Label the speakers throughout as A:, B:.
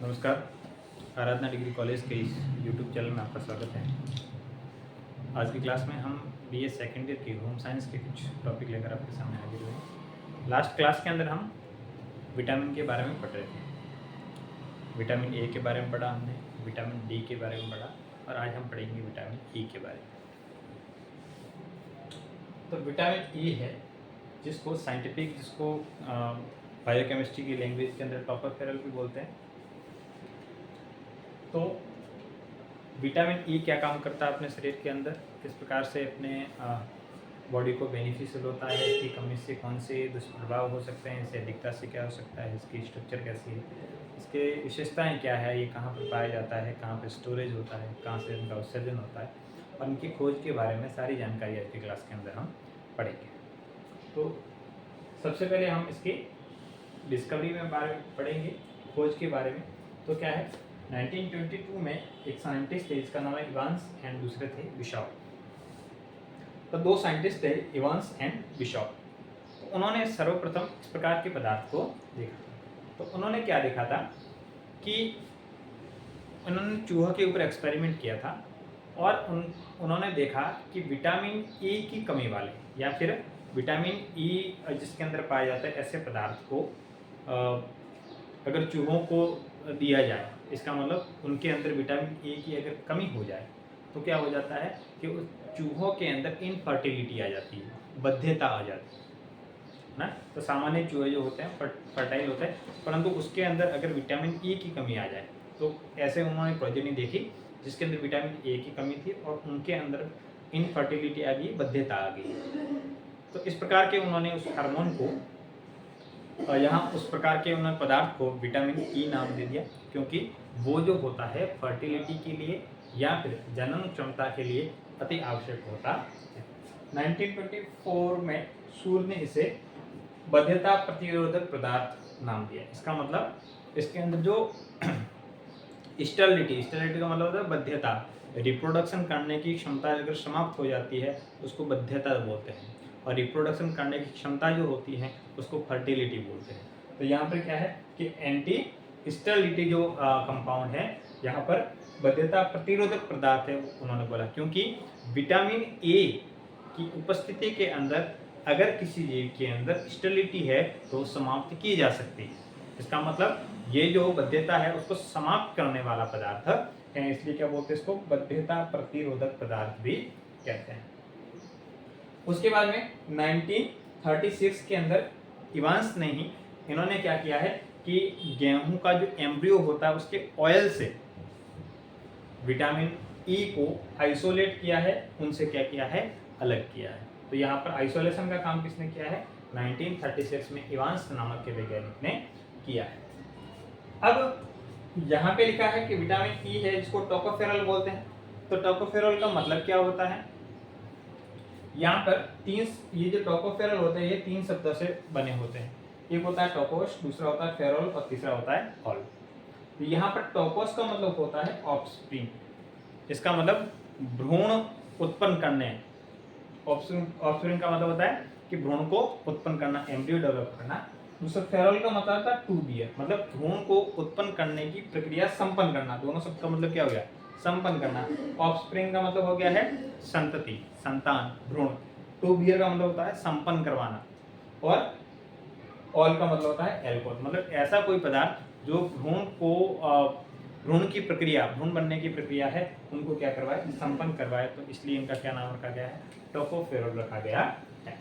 A: नमस्कार। आराधना degree college के इस यूट्यूब चैनल में आपका स्वागत है। आज की क्लास में हम बीए सेकेंड ईयर की होम साइंस के कुछ टॉपिक लेकर आपके सामने हाजिर हुए हैं। लास्ट क्लास के अंदर हम विटामिन के बारे में पढ़ रहे थे। विटामिन ए के बारे में पढ़ा हमने, विटामिन डी के बारे में पढ़ा और आज हम पढ़ेंगे विटामिन ई के बारे में। तो विटामिन ई है जिसको साइंटिफिक, जिसको बायोकेमिस्ट्री की लैंग्वेज के अंदर टोकोफेरॉल भी बोलते हैं। तो विटामिन ई क्या काम करता है अपने शरीर के अंदर, किस प्रकार से अपने बॉडी को बेनिफिशियल होता है, इसकी कमी से कौन से दुष्प्रभाव हो सकते हैं, इससे अधिकता से क्या हो सकता है, इसकी स्ट्रक्चर कैसी है, इसके विशेषताएं क्या है, ये कहाँ पर पाया जाता है, कहाँ पर स्टोरेज होता है, कहाँ से इनका उत्सर्जन होता है, और इनकी खोज के बारे में सारी जानकारी आज की क्लास के अंदर हम पढ़ेंगे। तो सबसे पहले हम इसकी डिस्कवरी में बारे में पढ़ेंगे, खोज के बारे में। तो क्या है, 1922 में एक साइंटिस्ट थे, इसका नाम है इवांस एंड दूसरे थे बिशॉप। तो दो साइंटिस्ट थे, इवांस एंड बिशॉप। तो उन्होंने सर्वप्रथम इस प्रकार के पदार्थ को देखा। तो उन्होंने क्या देखा था कि उन्होंने चूहों के ऊपर एक्सपेरिमेंट किया था और उन्होंने देखा कि विटामिन ई की कमी वाले या फिर विटामिन ई जिसके अंदर पाया जाता है ऐसे पदार्थ को अगर चूहों को दिया जाए, इसका मतलब उनके अंदर विटामिन ए की अगर कमी हो जाए तो क्या हो जाता है कि उस चूहों के अंदर इनफर्टिलिटी आ जाती है, बद्धता आ जाती है ना। तो सामान्य चूहे जो होते हैं फर्टाइल होते हैं, परंतु उसके अंदर अगर विटामिन ई की कमी आ जाए तो ऐसे उन्होंने प्रोजेनी देखी जिसके अंदर विटामिन ए की कमी थी और उनके अंदर इनफर्टिलिटी आ गई, बद्धता आ गई। तो इस प्रकार के उन्होंने उस हार्मोन को यहाँ उस प्रकार के उन्होंने पदार्थ को विटामिन ई नाम दे दिया, क्योंकि वो जो होता है फर्टिलिटी के लिए या फिर जनन क्षमता के लिए अति आवश्यक होता है। 1924 में सूर ने इसे बद्धता प्रतिरोधक पदार्थ नाम दिया। इसका मतलब इसके अंदर जो स्टेरिलिटी का मतलब होता है बद्धता, रिप्रोडक्शन करने की क्षमता अगर समाप्त हो जाती है उसको बद्धता बोलते हैं, और रिप्रोडक्शन करने की क्षमता जो होती है उसको फर्टिलिटी बोलते हैं। तो यहाँ पर क्या है कि एंटी स्टेरिलिटी जो कंपाउंड है, यहाँ पर बद्धता प्रतिरोधक पदार्थ है उन्होंने बोला, क्योंकि विटामिन ए की उपस्थिति के अंदर अगर किसी जीव के अंदर स्टेरिलिटी है तो समाप्त की जा सकती है। इसका मतलब ये जो बद्धता है उसको समाप्त करने वाला पदार्थ है, इसलिए क्या बोलते हैं इसको बद्धता प्रतिरोधक पदार्थ भी कहते हैं। उसके बाद में 1936 के अंदर इवांस ने ही इन्होंने क्या किया है कि गेहूं का जो एम्ब्रियो होता है उसके ऑयल से विटामिन ई को आइसोलेट किया है, उनसे क्या किया है, अलग किया है। तो यहाँ पर आइसोलेशन का काम किसने किया है, 1936 में इवांस नामक के वैज्ञानिक ने किया है। अब यहाँ पे लिखा है कि विटामिन ई है जिसको टोकोफेरॉल बोलते हैं। तो टोकोफेरॉल का मतलब क्या होता है, यहाँ पर ये जो टोकोफेरॉल होते हैं ये 3 शब्दों से बने होते हैं। एक होता है टोकोस, दूसरा होता है फेरॉल और तीसरा होता है ऑल। तो यहाँ पर टोकोस का मतलब होता है ऑफस्प्रिंग, इसका मतलब भ्रूण उत्पन्न करने। ऑफस्प्रिंग का मतलब होता है कि भ्रूण को उत्पन्न करना, एम्ब्रियो डेवलप करना। दूसरा फेरॉल का मतलब होता है टू बियर, मतलब भ्रूण को उत्पन्न करने की प्रक्रिया संपन्न करना। दोनों शब्द का मतलब क्या हो गया, संपन्न करना। ऑफस्प्रिंग का मतलब हो गया है संतति, संतान, भ्रूण। टू बियर का मतलब होता है संपन्न करवाना, और ऑल का मतलब होता है एल्कोहल, मतलब ऐसा कोई पदार्थ जो भ्रूण की प्रक्रिया, भ्रूण बनने की प्रक्रिया है उनको क्या करवाए, संपन्न करवाए। तो इसलिए इनका क्या नाम रखा गया है, टोकोफेरॉल रखा गया है।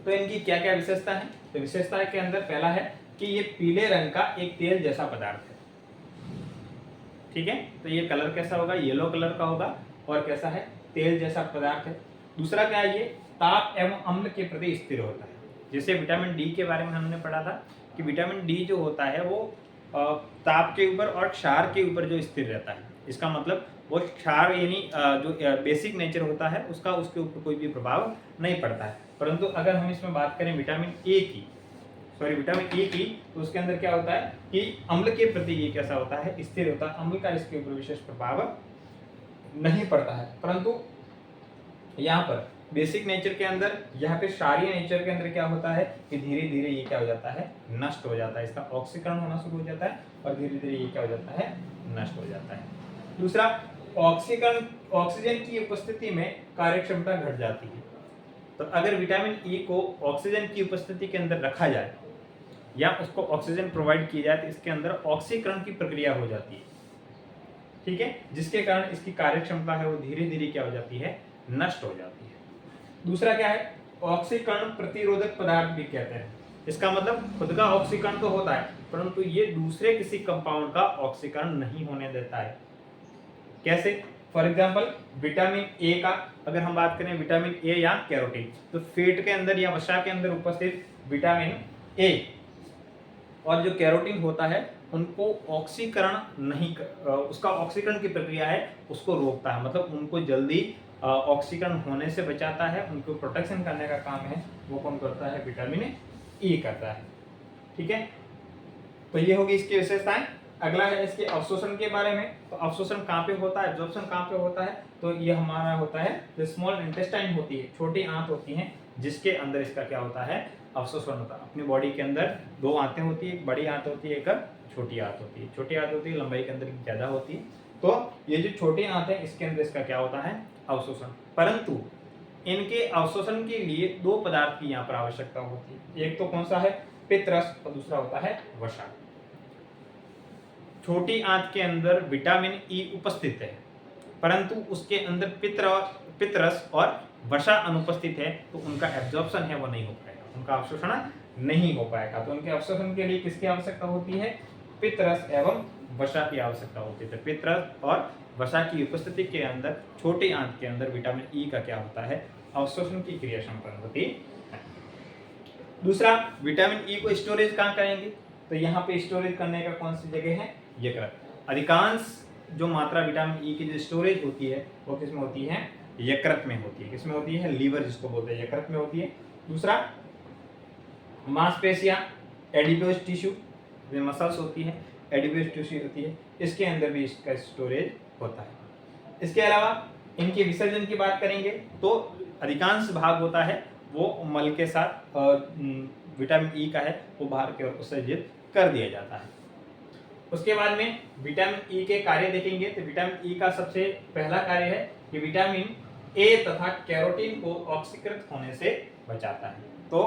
A: तो इनकी क्या क्या विशेषता है, तो विशेषता के अंदर पहला है कि ये पीले रंग का एक तेल जैसा पदार्थ है। ठीक है, तो ये कलर कैसा होगा, येलो कलर का होगा, और कैसा है, तेल जैसा पदार्थ है। दूसरा क्या है, ये ताप एवं अम्ल के प्रति स्थिर होता है। जैसे विटामिन डी के बारे में हमने पढ़ा था कि विटामिन डी जो होता है वो ताप के ऊपर और क्षार के ऊपर जो स्थिर रहता है। इसका मतलब वो क्षार यानी जो बेसिक नेचर होता है उसका उसके ऊपर कोई भी प्रभाव नहीं पड़ता है। परंतु अगर हम इसमें बात करें विटामिन ए की तो उसके अंदर क्या होता है कि अम्ल के प्रति ये कैसा होता है, स्थिर होता है। अम्ल का इसके ऊपर विशेष प्रभाव नहीं पड़ता है। परंतु यहाँ पर बेसिक नेचर के अंदर, यहाँ पे क्षारीय नेचर के अंदर क्या होता है कि धीरे धीरे ये क्या हो जाता है, नष्ट हो जाता है, इसका ऑक्सीकरण होना शुरू हो जाता है और धीरे धीरे ये क्या हो जाता है, नष्ट हो जाता है। दूसरा, ऑक्सीजन की उपस्थिति में कार्यक्षमता घट जाती है। तो अगर विटामिन ई को ऑक्सीजन की उपस्थिति के अंदर रखा जाए या उसको ऑक्सीजन प्रोवाइड की जाए तो इसके अंदर ऑक्सीकरण की प्रक्रिया हो जाती है, ठीक है, जिसके कारण इसकी कार्यक्षमता है वो धीरे धीरे क्या हो जाती है, नष्ट हो जाती है। दूसरा क्या है, ऑक्सीकरण प्रतिरोधक पदार्थ भी कहते हैं। इसका मतलब खुद का ऑक्सीकरण तो होता है परंतु ये दूसरे किसी कंपाउंड का ऑक्सीकरण नहीं होने देता है। कैसे? फॉर एग्जाम्पल विटामिन ए का अगर हम बात करें, विटामिन ए या कैरोटीन, तो फैट के अंदर या वसा के अंदर उपस्थित विटामिन ए और जो कैरोटीन होता है उनको ऑक्सीकरण नहीं उसका ऑक्सीकरण की प्रक्रिया है उसको रोकता है, मतलब उनको जल्दी ऑक्सीकरण होने से बचाता है, उनको प्रोटेक्शन करने का काम है वो कौन करता है, विटामिन ई करता है। ठीक है, तो ये होगी इसकी विशेषताएं। अगला है इसके अवशोषण के बारे में। तो अवशोषण कहाँ पे होता है, एब्जॉर्प्शन कहाँ पे होता है, तो ये हमारा होता है जो स्मॉल इंटेस्टाइन होती है, छोटी आंत होती है जिसके अंदर इसका क्या होता है, अवशोषण होता है। अपनी बॉडी के अंदर दो आंतें होती है, एक बड़ी आंत होती है, एक छोटी आंत होती है। छोटी आंत होती है लंबाई के अंदर ज्यादा होती है, तो ये जो छोटी आंत है इसके अंदर इसका क्या होता है, अवशोषण। परंतु इनके अवशोषण के लिए दो पदार्थ की यहाँ पर आवश्यकता होती है, एक तो कौन सा है, पित्तरस, और दूसरा होता है वसा। छोटी आंत के अंदर विटामिन ई उपस्थित है परंतु उसके अंदर पित्तरस और वसा अनुपस्थित है, तो उनका एब्जॉर्प्शन है वो नहीं हो पाएगा, उनका अवशोषण नहीं हो पाएगा। तो उनके अवशोषण के लिए किसकी आवश्यकता होती है, पित्तरस एवं वसा की आवश्यकता होती है। तो पित्तरस और वसा की उपस्थिति के अंदर छोटी आंत के अंदर विटामिन ई का क्या होता है, अवशोषण की क्रिया संपन्न होती है। दूसरा, विटामिन ई को स्टोरेज कहाँ करेंगे, तो यहाँ पे स्टोरेज करने का कौन सी जगह है, यकृत। अधिकांश जो मात्रा विटामिन ई की जो स्टोरेज होती है वो किसमें होती है, यकृत में होती है। किसमें होती है, लीवर जिसको बोलते हैं, यकृत में होती है। दूसरा, मांसपेशियां, एडिपोज टिश्यू, जो मसल्स होती है, एडिपोज टिश्यू होती है, इसके अंदर भी इसका स्टोरेज होता है। इसके अलावा इनके विसर्जन की बात करेंगे तो अधिकांश भाग होता है वो मल के साथ विटामिन ई का है वो बाहर की ओर उत्सर्जित कर दिया जाता है। उसके बाद में विटामिन ई के कार्य देखेंगे तो विटामिन ई का सबसे पहला कार्य है कि विटामिन ए तथा कैरोटीन को ऑक्सीकृत होने से बचाता है। तो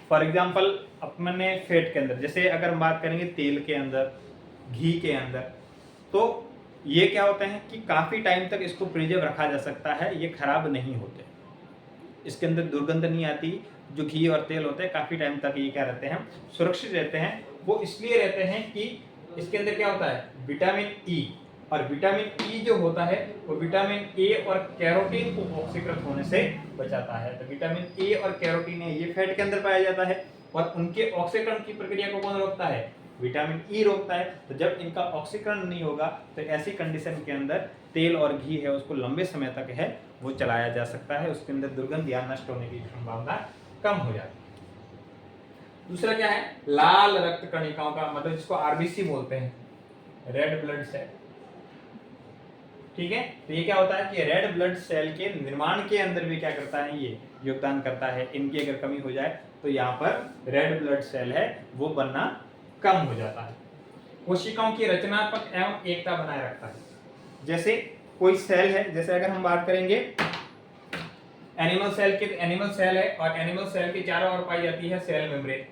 A: फॉर एग्जांपल अपने फैट के अंदर, जैसे अगर हम बात करेंगे तेल के अंदर, घी के अंदर, तो ये क्या होते हैं कि काफ़ी टाइम तक इसको प्रिजर्व रखा जा सकता है, ये खराब नहीं होते, इसके अंदर दुर्गंध नहीं आती। जो घी और तेल होते हैं काफ़ी टाइम तक ये क्या रहते हैं, सुरक्षित रहते हैं। वो इसलिए रहते हैं कि इसके अंदर क्या होता है, विटामिन ई, और विटामिन ई जो होता है वो विटामिन ए और कैरोटीन को ऑक्सीकृत होने से बचाता है। तो विटामिन ए और कैरोटीन है ये फैट के अंदर पाया जाता है और उनके ऑक्सीकरण की प्रक्रिया को कौन रोकता है, विटामिन ई रोकता है। तो जब इनका ऑक्सीकरण नहीं होगा तो ऐसी कंडीशन के अंदर तेल और घी है उसको लंबे समय तक है वो चलाया जा सकता है, उसके अंदर दुर्गंध या नष्ट होने की संभावना कम हो जाती है। दूसरा क्या है, लाल रक्त कणिकाओं का, मतलब जिसको आरबीसी बोलते हैं, रेड ब्लड सेल। ठीक है, तो ये क्या होता है कि रेड ब्लड सेल के निर्माण के अंदर भी क्या करता है, ये योगदान करता है। इनकी अगर कमी हो जाए तो यहाँ पर रेड ब्लड सेल है वो बनना कम हो जाता है। कोशिकाओं की रचनात्मक एवं एकता बनाए रखता है। जैसे कोई सेल है, जैसे अगर हम बात करेंगे एनिमल सेल की, एनिमल सेल है और एनिमल सेल के चारों ओर पाई जाती है सेल मेम्ब्रेन,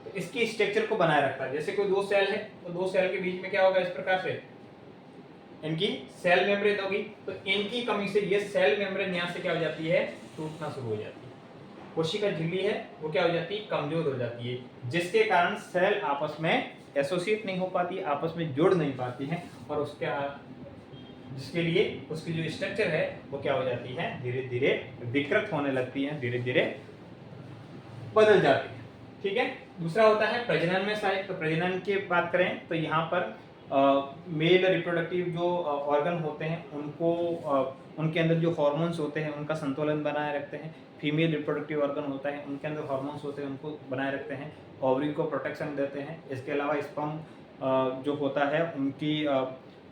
A: तो इसकी स्ट्रक्चर को बनाए रखता है। जैसे कोई दो सेल है तो दो सेल के बीच में क्या होगा, इस प्रकार से इनकी सेल मेम्ब्रेन होगी, तो इनकी कमी से ये सेल मेम्ब्रेन यहाँ से क्या हो जाती है, टूटना शुरू हो जाती है। कोशिका झिल्ली है वो क्या हो जाती है, कमजोर हो जाती है, जिसके कारण सेल आपस में एसोसिएट नहीं हो पाती, आपस में जुड़ नहीं पाती है, और उसके जिसके लिए उसकी जो स्ट्रक्चर है वो क्या हो जाती है, धीरे धीरे विकृत होने लगती है, धीरे धीरे बदल जाती है। ठीक है, दूसरा होता है प्रजनन में सहायक। तो प्रजनन की बात करें तो यहाँ पर मेल रिप्रोडक्टिव जो ऑर्गन होते हैं उनको उनके अंदर जो हॉर्मोन्स होते हैं उनका संतुलन बनाए रखते हैं। फीमेल रिप्रोडक्टिव ऑर्गन होता है उनके अंदर हॉर्मोन्स होते हैं उनको बनाए रखते हैं, ओवरी को प्रोटेक्शन देते हैं। इसके अलावा स्पर्म जो होता है उनकी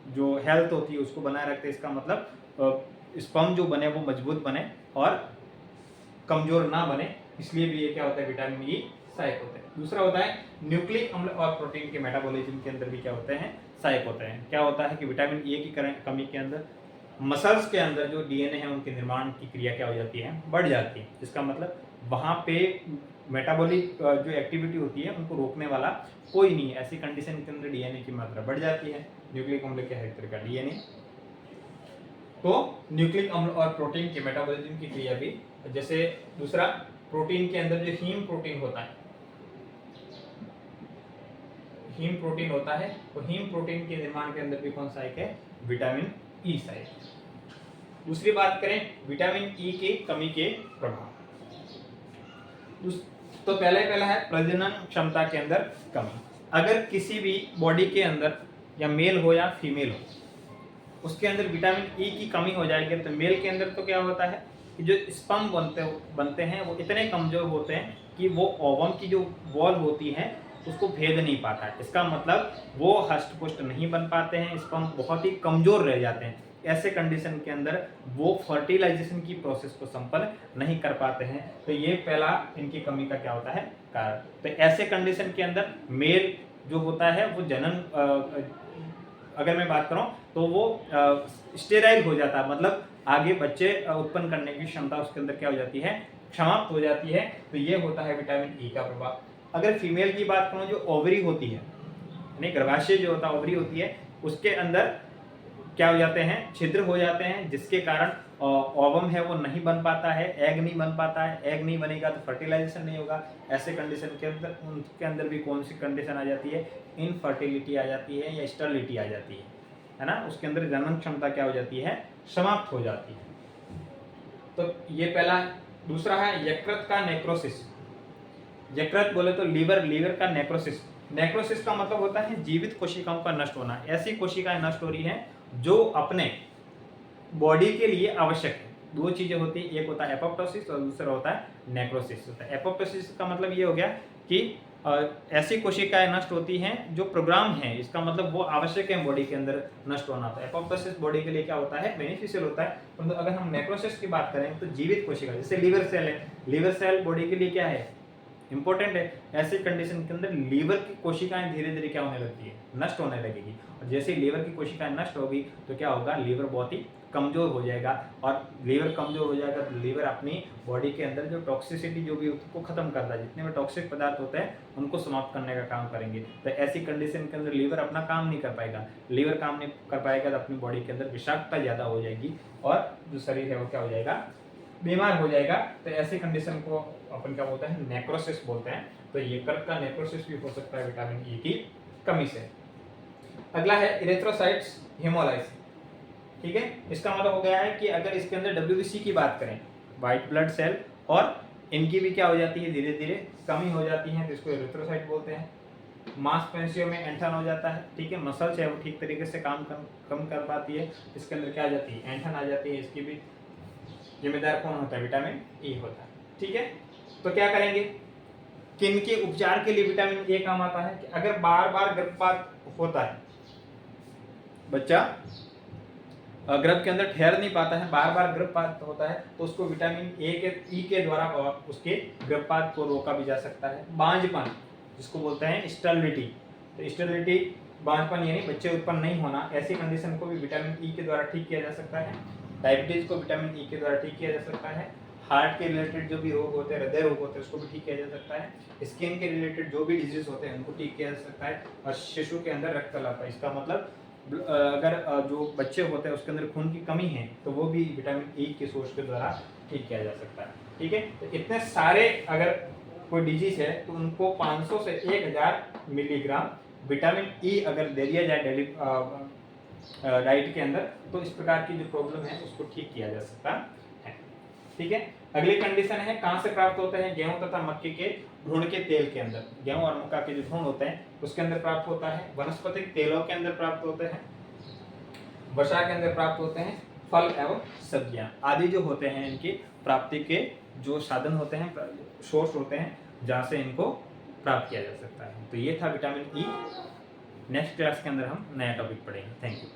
A: जो हेल्थ होती है उसको बनाए रखते हैं। इसका मतलब स्पर्म जो बने वो मजबूत बने और कमजोर ना बने, इसलिए भी ये क्या होता है, विटामिन ई सहायक होते हैं। दूसरा होता है न्यूक्लिक अम्ल और प्रोटीन के मेटाबॉलिज्म के अंदर भी क्या होते हैं, सहायक होते हैं। क्या होता है कि विटामिन ए की कमी के अंदर मसल्स के अंदर जो डीएनए है उनके निर्माण की क्रिया क्या हो जाती है, बढ़ जाती है। इसका मतलब वहाँ पे मेटाबॉलिक जो एक्टिविटी होती है उनको रोकने वाला कोई नहीं है। ऐसी कंडीशन के अंदर डीएनए की मात्रा बढ़ जाती है। न्यूक्लिक अम्ल क्या है, एक तरह का डीएनए। तो न्यूक्लिक अम्ल और प्रोटीन के मेटाबॉलिज्म की क्रिया भी, जैसे दूसरा प्रोटीन के अंदर जो हीम प्रोटीन होता है, हीम प्रोटीन होता है, तो हीम प्रोटीन के निर्माण के अंदर भी कौन सहायक है, विटामिन ई सहायक। दूसरी बात करें विटामिन ई की कमी के प्रभाव, तो पहला है प्रजनन क्षमता के अंदर कमी। अगर किसी भी बॉडी के अंदर या मेल हो या फीमेल हो, उसके अंदर विटामिन ई की कमी हो जाएगी, तो मेल के अंदर तो क्या होता है कि जो स्पर्म बनते हैं वो इतने कमजोर होते हैं कि वो ओवम की जो वॉल होती है उसको भेद नहीं पाता है। इसका मतलब वो हष्ट पुष्ट नहीं बन पाते हैं, स्पर्म बहुत ही कमजोर रह जाते हैं। ऐसे कंडीशन के अंदर वो फर्टिलाइजेशन की प्रोसेस को संपन्न नहीं कर पाते हैं। तो ये पहला इनकी कमी का क्या होता है, कारण। तो ऐसे कंडीशन के अंदर मेल जो होता है वो जनन अगर मैं बात करूं तो वो स्टेराइल हो जाता है, मतलब आगे बच्चे उत्पन्न करने की क्षमता उसके अंदर क्या हो जाती है, समाप्त हो जाती है। तो ये होता है विटामिन ई का प्रभाव। अगर फीमेल की बात करूं, जो ओवरी होती है, यानी गर्भाशय जो होता है ओवरी होती है, उसके अंदर क्या हो जाते हैं, छिद्र हो जाते हैं, जिसके कारण ओवम है वो नहीं बन पाता है, एग नहीं बन पाता है। एग नहीं बनेगा तो फर्टिलाइजेशन नहीं होगा। ऐसे कंडीशन के अंदर उनके अंदर भी कौन सी कंडीशन आ जाती है, इनफर्टिलिटी आ जाती है या स्टरलिटी आ जाती है ना। उसके अंदर जनन क्षमता क्या हो जाती है, समाप्त हो जाती है। तो ये पहला। दूसरा है यकृत का नेक्रोसिस। यकृत बोले तो लीवर का नेक्रोसिस। नेक्रोसिस का मतलब होता है जीवित कोशिकाओं का नष्ट होना। ऐसी कोशिकाएं नष्ट हो रही हैं जो अपने बॉडी के लिए आवश्यक है। दो चीजें होती है, एक होता है एपोप्टोसिस और दूसरा होता है नेक्रोसिस। होता है एपोप्टोसिस का मतलब ये हो गया कि ऐसी कोशिकाएं नष्ट होती हैं जो प्रोग्राम है, इसका मतलब वो आवश्यक है बॉडी के अंदर नष्ट होना। तो एपोप्टोसिस बॉडी के लिए क्या होता है, बेनिफिशियल होता है। परंतु अगर हम नेक्रोसिस की बात करें तो जीवित कोशिका, जैसे लीवर सेल है, लीवर सेल बॉडी के लिए क्या है, इंपॉर्टेंट है। ऐसी कंडीशन के अंदर लीवर की कोशिकाएं धीरे धीरे क्या होने लगती है, नष्ट होने लगेगी। और जैसे ही लीवर की कोशिकाएं नष्ट होगी तो क्या होगा, लीवर बहुत ही कमजोर हो जाएगा। और लीवर कमजोर हो जाएगा तो लीवर अपनी बॉडी के अंदर जो टॉक्सिसिटी जो भी उसको खत्म करता है, जितने भी टॉक्सिक पदार्थ होते हैं उनको समाप्त करने का काम करेंगे। तो ऐसी कंडीशन के अंदर लीवर अपना काम नहीं कर पाएगा। लीवर काम नहीं कर पाएगा तो अपनी बॉडी के अंदर विषाक्तता ज्यादा हो जाएगी और जो शरीर है वो क्या हो जाएगा, बीमार हो जाएगा। तो ऐसी कंडीशन को अपन क्या बोलते हैं, नेक्रोसिस बोलते हैं। तो यकृत का नेक्रोसिस भी हो सकता है विटामिन ई की कमी से। अगला है इरेथ्रोसाइट्स हेमोलाइसिस। ठीक है, इसका मतलब हो गया है कि अगर इसके अंदर WBC की बात करें, व्हाइट ब्लड सेल, और इनकी भी क्या हो जाती है, धीरे धीरे कमी हो जाती है, तो इसको इरेथ्रोसाइट बोलते हैं। मांसपेशियों में ऐंठन हो जाता है। ठीक है, मसल्स है वो ठीक तरीके से काम कम कर पाती है, इसके अंदर क्या आ जाती है, ऐंठन आ जाती है। इसकी भी जिम्मेदार कौन होता है, विटामिन ई होता है। ठीक है, तो क्या करेंगे, किन के उपचार के लिए विटामिन ए काम आता है, कि अगर बार बार गर्भपात होता है, बच्चा गर्भ के अंदर ठहर नहीं पाता है, बार बार गर्भपात होता है, तो उसको विटामिन ई के द्वारा उसके गर्भपात को रोका भी जा सकता है। बांझपन जिसको बोलते हैं स्टरलिटी, तो स्टरलिटी बांझपन यानी बच्चे उत्पन्न नहीं होना, ऐसी कंडीशन को भी विटामिन ई के द्वारा ठीक किया जा सकता है। डायबिटीज को विटामिन ई के द्वारा ठीक किया जा सकता है। हार्ट के रिलेटेड जो भी रोग होते हैं, हृदय रोग होते हैं, उसको भी ठीक किया जा सकता है। स्किन के रिलेटेड जो भी डिजीज होते हैं उनको ठीक किया जा सकता है। और शिशु के अंदर रक्तस्राव, इसका मतलब अगर जो बच्चे होते हैं उसके अंदर खून की कमी है तो वो भी विटामिन ई के सोर्स के द्वारा ठीक किया जा सकता है। ठीक है, तो इतने सारे अगर कोई डिजीज है तो उनको 500 से 1000 मिलीग्राम विटामिन ई अगर दे दिया जाए डेली डाइट के अंदर, तो इस प्रकार की जो प्रॉब्लम है उसको ठीक किया जा सकता है। ठीक है, अगली कंडीशन है कहाँ से प्राप्त होते हैं, गेहूं तथा मक्के के भ्रूण के तेल के अंदर। गेहूं और मक्का के जो भ्रूण होते हैं उसके अंदर प्राप्त होता है। वनस्पतिक तेलों के अंदर प्राप्त होते हैं, वसा के अंदर प्राप्त होते हैं, फल एवं सब्जियां आदि जो होते हैं, इनकी प्राप्ति के जो साधन होते हैं, सोर्स होते हैं, जहाँ से इनको प्राप्त किया जा सकता है। तो ये था विटामिन ई। नेक्स्ट क्लास के अंदर हम नया टॉपिक पढ़ेंगे। Thank you.